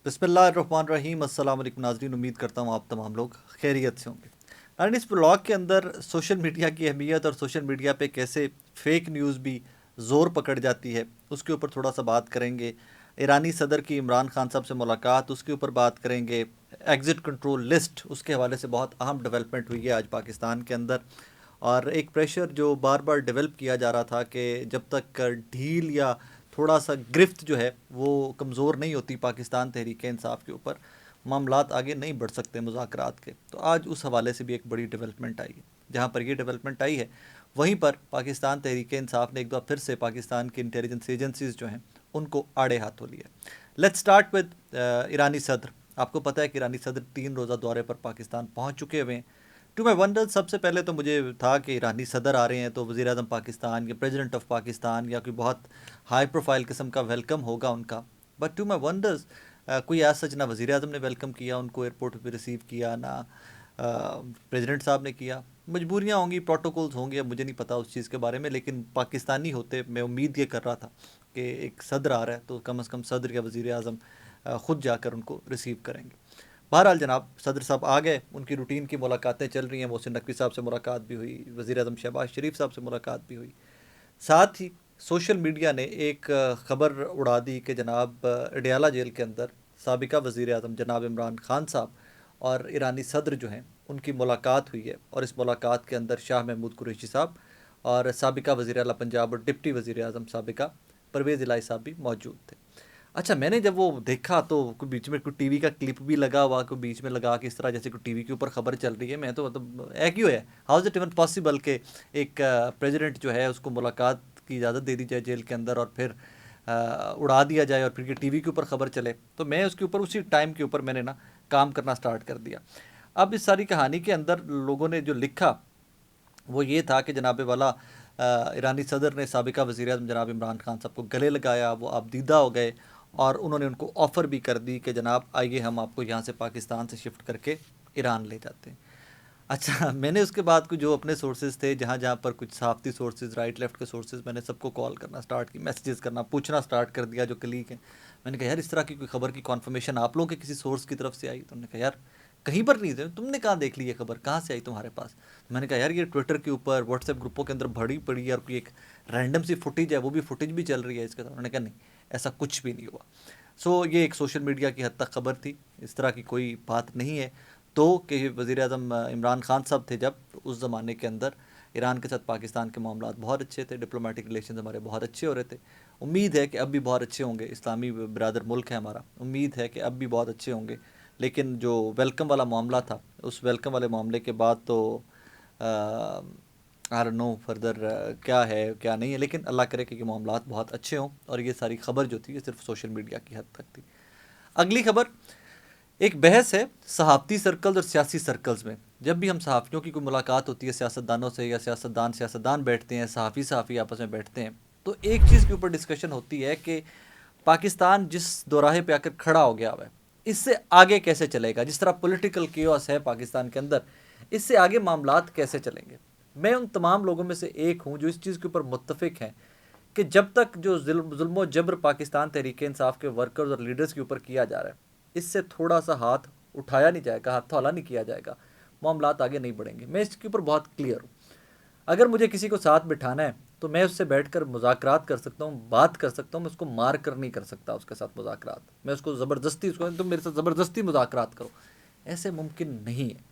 बिस्मिल्लाहिर्रहमानिर्रहीम। अस्सलाम वालेकुम नाज़रीन, उम्मीद करता हूँ आप तमाम लोग खैरियत से होंगे। नाज़रीन, इस ब्लॉग के अंदर सोशल मीडिया की अहमियत और सोशल मीडिया पे कैसे फ़ेक न्यूज़ भी ज़ोर पकड़ जाती है उसके ऊपर थोड़ा सा बात करेंगे। ईरानी सदर की इमरान खान साहब से मुलाकात, उसके ऊपर बात करेंगे। एग्ज़िट कंट्रोल लिस्ट, उसके हवाले से बहुत अहम डेवलपमेंट हुई है आज पाकिस्तान के अंदर। और एक प्रेशर जो बार बार डेवलप किया जा रहा था कि जब तक ढील या थोड़ा सा गिरफ्त जो है वो कमज़ोर नहीं होती पाकिस्तान तहरीक इंसाफ के ऊपर, मामलात आगे नहीं बढ़ सकते मुज़ाकरात के। तो आज उस हवाले से भी एक बड़ी डेवलपमेंट आई है। जहाँ पर ये डेवलपमेंट आई है वहीं पर पाकिस्तान तहरीक इंसाफ ने एक बार फिर से पाकिस्तान की इंटेलिजेंस एजेंसीज़ जो हैं उनको आड़े हाथों लिया। लेट्स स्टार्ट विद ईरानी सदर। आपको पता है कि ईरानी सदर 3 रोज़ा दौरे पर पाकिस्तान पहुँच चुके हुए हैं। टू माई वंडर, सबसे पहले तो मुझे था कि ईरानी सदर आ रहे हैं तो वज़ीर आज़म पाकिस्तान या प्रेसिडेंट ऑफ पाकिस्तान या कोई बहुत हाई प्रोफाइल किस्म का वेलकम होगा उनका। बट टू माई वंडर्स, कोई आज सच ना वज़ीर आज़म ने वेलकम किया उनको, एयरपोर्ट पे रिसीव किया ना प्रेसिडेंट साहब ने किया। मजबूरियाँ होंगी, प्रोटोकॉल्स होंगे, अब मुझे नहीं पता उस चीज़ के बारे में, लेकिन पाकिस्तानी होते मैं उम्मीद ये कर रहा था कि एक सदर आ रहा है तो कम से कम सदर या वज़ीर आज़म ख़ुद जाकर उनको रिसीव करेंगे। बहरहाल जनाब सदर साहब आ गए, उनकी रूटीन की मुलाकातें चल रही हैं। मोहसिन नकवी साहब से मुलाकात भी हुई, वज़ीर आज़म शहबाज शरीफ साहब से मुलाकात भी हुई। साथ ही सोशल मीडिया ने एक ख़बर उड़ा दी कि जनाब अडयाला जेल के अंदर साबिका वज़ीर आज़म जनाब इमरान खान साहब और ईरानी सदर जो हैं उनकी मुलाकात हुई है। और इस मुलाकात के अंदर शाह महमूद कुरैशी साहब और साबिका वज़ीर आला पंजाब और डिप्टी वज़ीर आज़म साबिका परवेज़ इलाही साहब भी मौजूद थे। अच्छा, मैंने जब वो देखा तो कोई बीच में कोई टीवी का क्लिप भी लगा हुआ, कोई बीच में लगा के इस तरह जैसे कोई टीवी के ऊपर खबर चल रही है। मैं तो मतलब है क्यों है, how is it even possible कि एक प्रेसिडेंट जो है उसको मुलाकात की इजाज़त दे दी जाए जेल के अंदर और फिर उड़ा दिया जाए और फिर ये टीवी के ऊपर खबर चले। तो मैं उसके ऊपर उसी टाइम के ऊपर मैंने ना काम करना स्टार्ट कर दिया। अब इस सारी कहानी के अंदर लोगों ने जो लिखा वो ये था कि जनाब वाला ईरानी सदर ने साबिका वज़ीर आज़म जनाब इमरान खान साहब को गले लगाया, वो आबदीदा हो गए और उन्होंने उनको ऑफ़र भी कर दी कि जनाब आइए हम आपको यहाँ से पाकिस्तान से शिफ्ट करके ईरान ले जाते हैं। अच्छा, मैंने उसके बाद को जो अपने सोर्सेज़ थे, जहाँ जहाँ पर कुछ सहाफ़ती सोर्सेज़, राइट लेफ़्ट के सोर्सेज़, मैंने सबको कॉल करना स्टार्ट की, मैसेजेस करना, पूछना स्टार्ट कर दिया जो कलीग हैं। मैंने कहा यार इस तरह की कोई खबर की कॉन्फर्मेशन आप लोगों के किसी सोर्स की तरफ से आई? तो उन्होंने कहा यार कहीं पर नहीं थे, तुमने कहाँ देख ली ये खबर, कहाँ से आई तुम्हारे पास? तो मैंने कहा यार ये ट्विटर के ऊपर, व्हाट्सएप ग्रुपों के अंदर भरी पड़ी है और कोई एक रैंडम सी फुटेज है, वो भी फुटेज भी चल रही है इसके साथ। उन्होंने कहा नहीं, ऐसा कुछ भी नहीं हुआ। सो ये एक सोशल मीडिया की हद तक खबर थी, इस तरह की कोई बात नहीं है। तो कि वज़ीर आज़म इमरान खान साहब थे जब, तो उस ज़माने के अंदर ईरान के साथ पाकिस्तान के मामलात बहुत अच्छे थे, डिप्लोमेटिक रिलेशन हमारे बहुत अच्छे हो रहे थे। उम्मीद है कि अब भी बहुत अच्छे होंगे, इस्लामी बिरादर मुल्क है हमारा, उम्मीद है कि अब भी बहुत अच्छे होंगे। लेकिन जो वेलकम वाला मामला था, उस वेलकम वाले मामले के बाद तो आई डोंट नो फर्दर क्या है क्या नहीं है, लेकिन अल्लाह करे कि ये मामलात बहुत अच्छे हों। और ये सारी खबर जो थी ये सिर्फ सोशल मीडिया की हद तक थी। अगली खबर, एक बहस है सहाफ़ती सर्कल्स और सियासी सर्कल्स में। जब भी हम सहाफ़ियों की कोई मुलाकात होती है सियासतदानों से, या सियासतदान बैठते हैं, सहाफ़ी आपस में बैठते हैं, तो एक चीज़ के ऊपर डिस्कशन होती है कि पाकिस्तान जिस दोराहे पे आकर खड़ा हो गया हुआ है, इससे आगे कैसे चलेगा। जिस तरह पॉलिटिकल केओस है पाकिस्तान के अंदर, इससे आगे मामलात कैसे चलेंगे। मैं उन तमाम लोगों में से एक हूँ जो इस चीज़ के ऊपर मुत्तफ़िक हैं कि जब तक जो जुल्म जबर पाकिस्तान तहरीक इंसाफ के वर्कर्स और लीडर्स के ऊपर किया जा रहा है, इससे थोड़ा सा हाथ उठाया नहीं जाएगा, हाथ हौला नहीं किया जाएगा, मामलात आगे नहीं बढ़ेंगे। मैं इसके ऊपर बहुत क्लियर हूँ। अगर मुझे किसी को साथ बिठाना है तो मैं उससे बैठकर मुज़ाकरात कर सकता हूँ, बात कर सकता हूँ। मैं उसको मार कर नहीं कर सकता उसके साथ मुज़ाकरात। मैं उसको ज़बरदस्ती, उसको तुम मेरे साथ ज़बरदस्ती मुज़ाकरात करो, ऐसे मुमकिन नहीं है।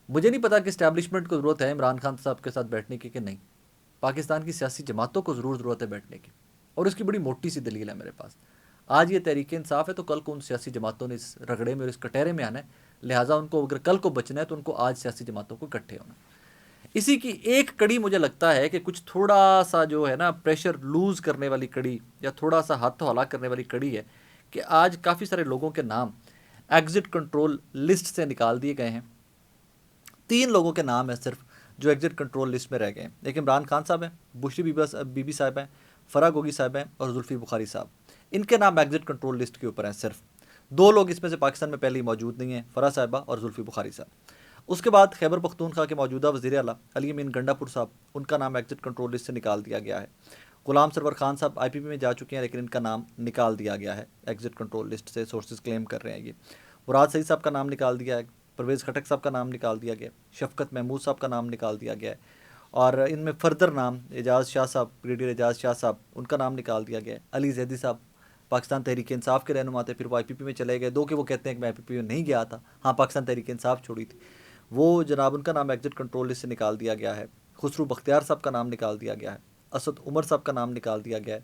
मुझे नहीं पता कि इस्टेब्लिशमेंट को ज़रूरत है इमरान खान साहब के साथ बैठने की कि नहीं। पाकिस्तान की सियासी जमातों को ज़रूर ज़रूरत है बैठने की, और उसकी बड़ी मोटी सी दलील है मेरे पास। आज ये तहरीक इंसाफ है तो कल को उन सियासी जमातों ने इस रगड़े में और इस कटहरे में आना है। लिहाजा उनको अगर कल को बचना है तो उनको आज सियासी जमातों को इकट्ठे होना। इसी की एक कड़ी मुझे लगता है कि कुछ थोड़ा सा जो है ना प्रेशर लूज़ करने वाली कड़ी, या थोड़ा सा हाथ हौला करने वाली कड़ी है कि आज काफ़ी सारे लोगों के नाम एग्ज़िट कंट्रोल लिस्ट से निकाल दिए गए हैं। 3 लोगों के नाम है सिर्फ जो एग्जिट कंट्रोल लिस्ट में रह गए हैं। एक इमरान खान साहब हैं, बुशरी बीबी साहब हैं, फराह गोगी साहब हैं और जुल्फ़ी बुखारी साहब। इनके नाम एग्जिट कंट्रोल लिस्ट के ऊपर हैं सिर्फ। 2 लोग इसमें से पाकिस्तान में पहले ही मौजूद नहीं हैं, फराह साहिबा और जुल्फ़ी बुखारी साहब। उसके बाद खैबर पख्तूनख्वा के मौजूदा वज़ीर आला अली अमीन गंडापुर साहब, उनका नाम एग्जिट कंट्रोल लिस्ट से निकाल दिया गया है। गुलाम सरवर खान साहब आईपीपी में जा चुके हैं, लेकिन इनका नाम निकाल दिया गया है एग्जिट कंट्रोल लिस्ट से, सोर्सेज क्लेम कर रहे हैं ये। मुराद सईद साहब का नाम निकाल दिया है, परवेज़ खटक साहब का नाम निकाल दिया गया, शफकत महमूद साहब का नाम निकाल दिया गया है, और इनमें फर्दर नाम एजाज़ शाह साहब, ब्रिगेडियर एजाज़ शाह साहब, उनका नाम निकाल दिया गया है। अली जैदी साहब पाकिस्तान तहरीक इंसाफ के रहनुमा थे, फिर वो आईपीपी में चले गए, दो कि वो कहते हैं कि मैं आईपीपी में नहीं गया था, हाँ पाकिस्तान तहरीक इंसाफ छोड़ी थी वो जनाब, उनका नाम एग्जिट कंट्रोल लिस्ट से निकाल दिया गया है। खुसरू बख्तियार साहब का नाम निकाल दिया गया है, असद उमर साहब का नाम निकाल दिया गया है,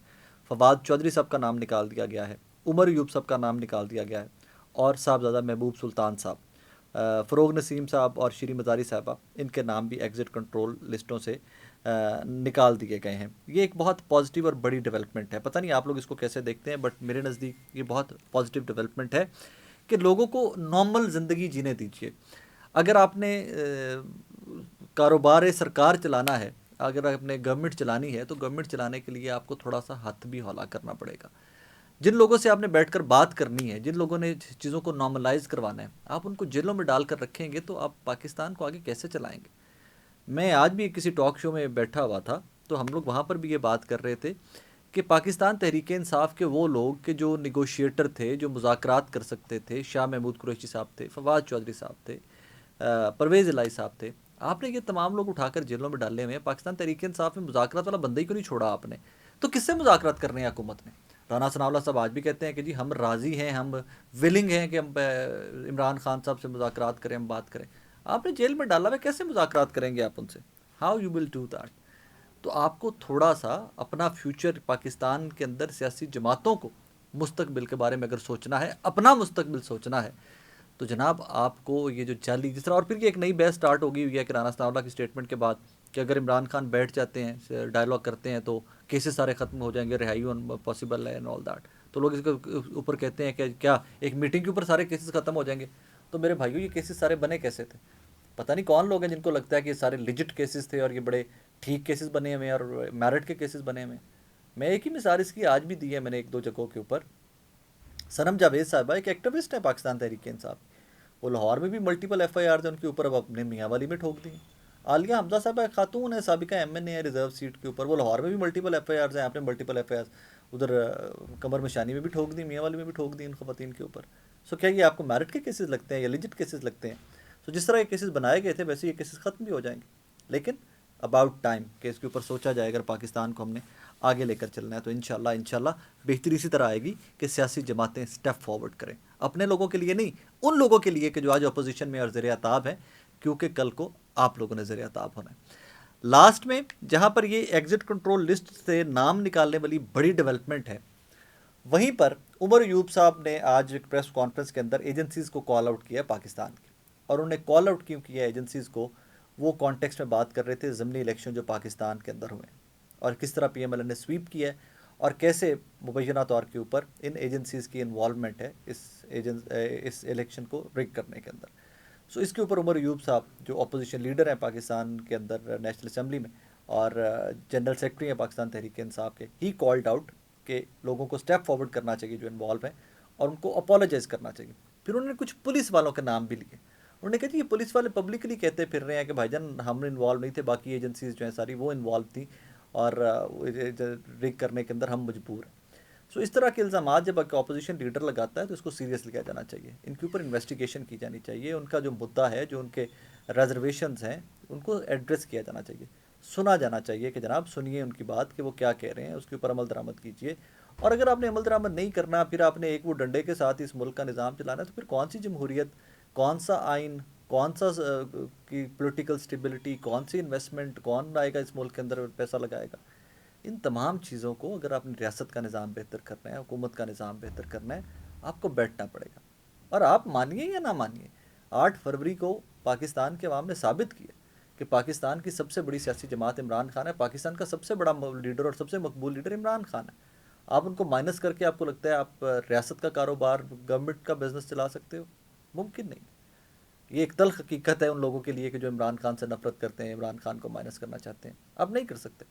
फवाद चौधरी साहब का नाम निकाल दिया गया है, उमर यूब साहब का नाम निकाल दिया गया है, और साहबजादा महबूब सुल्तान साहब, फ़रोग नसीम साहब और श्री मज़ारी साहबा, इनके नाम भी एग्ज़िट कंट्रोल लिस्टों से निकाल दिए गए हैं। ये एक बहुत पॉजिटिव और बड़ी डेवलपमेंट है। पता नहीं आप लोग इसको कैसे देखते हैं, बट मेरे नज़दीक ये बहुत पॉजिटिव डेवलपमेंट है कि लोगों को नॉर्मल ज़िंदगी जीने दीजिए। अगर आपने कारोबार सरकार चलाना है, अगर आपने गवर्नमेंट चलानी है, तो गवर्नमेंट चलाने के लिए आपको थोड़ा सा हाथ भी हौला करना पड़ेगा। जिन लोगों से आपने बैठकर बात करनी है, जिन लोगों ने चीज़ों को नॉर्मलाइज करवाना है, आप उनको जेलों में डालकर रखेंगे तो आप पाकिस्तान को आगे कैसे चलाएंगे। मैं आज भी किसी टॉक शो में बैठा हुआ था, तो हम लोग वहाँ पर भी ये बात कर रहे थे कि पाकिस्तान तहरीक इंसाफ के वो लोग कि जो निगोशिएटर थे, जो मुज़ाकरात कर सकते थे, शाह महमूद कुरैशी साहब थे, फवाद चौधरी साहब थे, परवेज़ इलाही साहब थे, आपने ये तमाम लोग उठाकर जेलों में डाले हुए हैं। पाकिस्तान तहरीक इंसाफ में मुज़ाकरात वाला बंदा ही क्यों नहीं छोड़ा आपने? तो किससे मुज़ाकरात करने हैं हुकूमत ने? राना सनाउल्लाह साहब आज भी कहते हैं कि जी हम राज़ी हैं, हम विलिंग हैं कि हम इमरान खान साहब से मुज़ाकरात करें, हम बात करें। आपने जेल में डाला हुआ, कैसे मुज़ाकरात करेंगे आप उनसे? How you will do that? तो आपको थोड़ा सा अपना फ्यूचर, पाकिस्तान के अंदर सियासी जमातों को मुस्तकबिल के बारे में अगर सोचना है, अपना मुस्तकबिल सोचना है, तो जनाब आपको ये जो जाली जिस तरह, और फिर ये एक नई बहस स्टार्ट हो गई हुई है कि राना सनाउल्लाह की स्टेटमेंट के बाद कि अगर इमरान खान बैठ जाते हैं, डायलॉग करते हैं, तो केसेस सारे ख़त्म हो जाएंगे, रिहाई पॉसिबल है एंड ऑल दैट। तो लोग इसके ऊपर कहते हैं कि क्या एक मीटिंग के ऊपर सारे केसेस ख़त्म हो जाएंगे? तो मेरे भाइयों, ये केसेस सारे बने कैसे थे? पता नहीं कौन लोग हैं जिनको लगता है कि ये सारे लिजिट केसेस थे और ये बड़े ठीक केसेस बने हुए हैं और मेरिट के केसेस बने हुए हैं। मैं एक ही मिसाल इसकी आज भी दी है मैंने एक दो जगहों के ऊपर। सनम जावेद साहबा एक एक्टिविस्ट है पाकिस्तान तहरीक इंसाफ, वो लाहौर में भी मल्टीपल एफआईआर है उनके ऊपर, अब अपने मियाँ वाली में ठोक दी। आलिया हमजा साहब खातून है, साबिका एमएनए है रिजर्व सीट के ऊपर, वो लाहौर में भी मल्टीपल एफआईआर हैं, आपने मल्टीपल एफआईआर उधर कमर मशानी में भी ठोक दी, मियाँ वाली में भी ठोक दी इन खवातीन के ऊपर। सो क्या ये आपको मेरिट के केसेस लगते हैं या लिजिट केसेस लगते हैं? सो जिस तरह ये केसेस बनाए गए थे वैसे ये केसेस ख़त्म भी हो जाएंगे, लेकिन अबाउट टाइम कि इसके ऊपर सोचा जाए। अगर पाकिस्तान को हमने आगे लेकर चलना है तो इंशाल्लाह बेहतरी इसी तरह आएगी कि सियासी जमातें स्टेप फॉरवर्ड करें, अपने लोगों के लिए नहीं, उन लोगों के लिए कि जो आज अपोजिशन में और ज़ेर अताब हैं, क्योंकि कल को आप लोगों ने ज़ेर अताब होना है। लास्ट में जहाँ पर ये एग्जिट कंट्रोल लिस्ट से नाम निकालने वाली बड़ी डेवलपमेंट है, वहीं पर उमर यूब साहब ने आज एक प्रेस कॉन्फ्रेंस के अंदर एजेंसीज़ को कॉल आउट किया पाकिस्तान की, और उन्हें कॉल आउट क्यों किया एजेंसीज़ को, वो कॉन्टेक्स्ट में बात कर रहे थे ज़मीनी इलेक्शन जो पाकिस्तान के अंदर हुए और किस तरह पीएमएल ने स्वीप किया है और कैसे मुबैना तौर के ऊपर इन एजेंसीज़ की इन्वॉल्वमेंट है इस इलेक्शन को रिग करने के अंदर। सो इसके ऊपर उमर यूब साहब जो अपोजिशन लीडर हैं पाकिस्तान के अंदर नेशनल असम्बली में और जनरल सेक्रेटरी हैं पाकिस्तान तहरीक इंसाफ के, ही कॉल्ड आउट के लोगों को स्टेप फॉरवर्ड करना चाहिए जो इन्वॉल्व हैं और उनको अपोलोजाइज़ करना चाहिए। फिर उन्होंने कुछ पुलिस वालों के नाम भी लिए। उन्होंने कहा कि ये पुलिस वाले पब्लिकली कहते फिर रहे हैं कि भाईजान हम इन्वॉल्व नहीं थे, बाकी एजेंसीज जो हैं सारी वो इन्वॉल्व थी और रिग करने के अंदर हम मजबूर हैं। सो इस तरह के इल्ज़ाम जब अपोजिशन लीडर लगाता है तो इसको सीरियस लिया जाना चाहिए, इनके ऊपर इन्वेस्टिगेशन की जानी चाहिए, उनका जो मुद्दा है, जो उनके रिजर्वेशंस हैं, उनको एड्रेस किया जाना चाहिए, सुना जाना चाहिए कि जनाब सुनिए उनकी बात कि वो क्या कह रहे हैं, उसके ऊपर अमल दरामद कीजिए। और अगर आपने अमल दरामद नहीं करना, फिर आपने एक वो डंडे के साथ इस मुल्क का निज़ाम चलाना है, तो फिर कौन सी जमहूरियत, कौन सा आइन, कौन सा की पॉलिटिकल स्टेबिलिटी, कौन सी इन्वेस्टमेंट, कौन आएगा इस मुल्क के अंदर पैसा लगाएगा? इन तमाम चीज़ों को अगर आपने रियासत का निज़ाम बेहतर करना है, हुकूमत का निज़ाम बेहतर करना है, आपको बैठना पड़ेगा। और आप मानिए या ना मानिए, 8 फरवरी को पाकिस्तान के अवाम ने साबित किया कि पाकिस्तान की सबसे बड़ी सियासी जमात इमरान खान है, पाकिस्तान का सबसे बड़ा लीडर और सबसे मकबूल लीडर इमरान खान है। आप उनको माइनस करके आपको लगता है आप रियासत का कारोबार, गवर्नमेंट का बिजनेस चला सकते हो? मुमकिन नहीं। ये एक तल्ख हकीकत है उन लोगों के लिए कि जो इमरान खान से नफरत करते हैं, इमरान खान को माइनस करना चाहते हैं। आप नहीं कर सकते।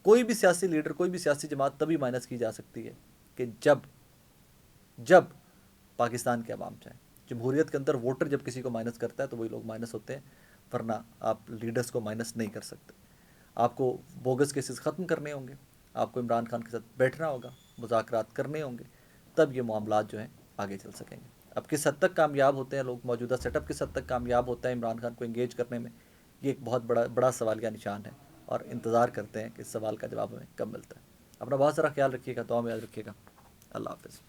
कोई भी सियासी लीडर, कोई भी सियासी जमात तभी माइनस की जा सकती है कि जब जब पाकिस्तान के अवाम चाहें। जमहूरियत के अंदर वोटर जब किसी को माइनस करता है तो वही लोग माइनस होते हैं, वरना आप लीडर्स को माइनस नहीं कर सकते। आपको बोगस केसेस ख़त्म करने होंगे, आपको इमरान खान के साथ बैठना होगा, मुज़ाकरात करने होंगे, तब ये मामलात जो हैं आगे चल सकेंगे। अब किस हद तक कामयाब होते हैं लोग, मौजूदा सेटअप किस हद तक कामयाब होता है इमरान खान को इंगेज करने में, ये एक बहुत बड़ा बड़ा सवाल का निशान है, और इंतज़ार करते हैं कि इस सवाल का जवाब हमें कब मिलता है। अपना बहुत सारा ख्याल रखिएगा, दुआ में याद रखिएगा। अल्लाह हाफ़िज़।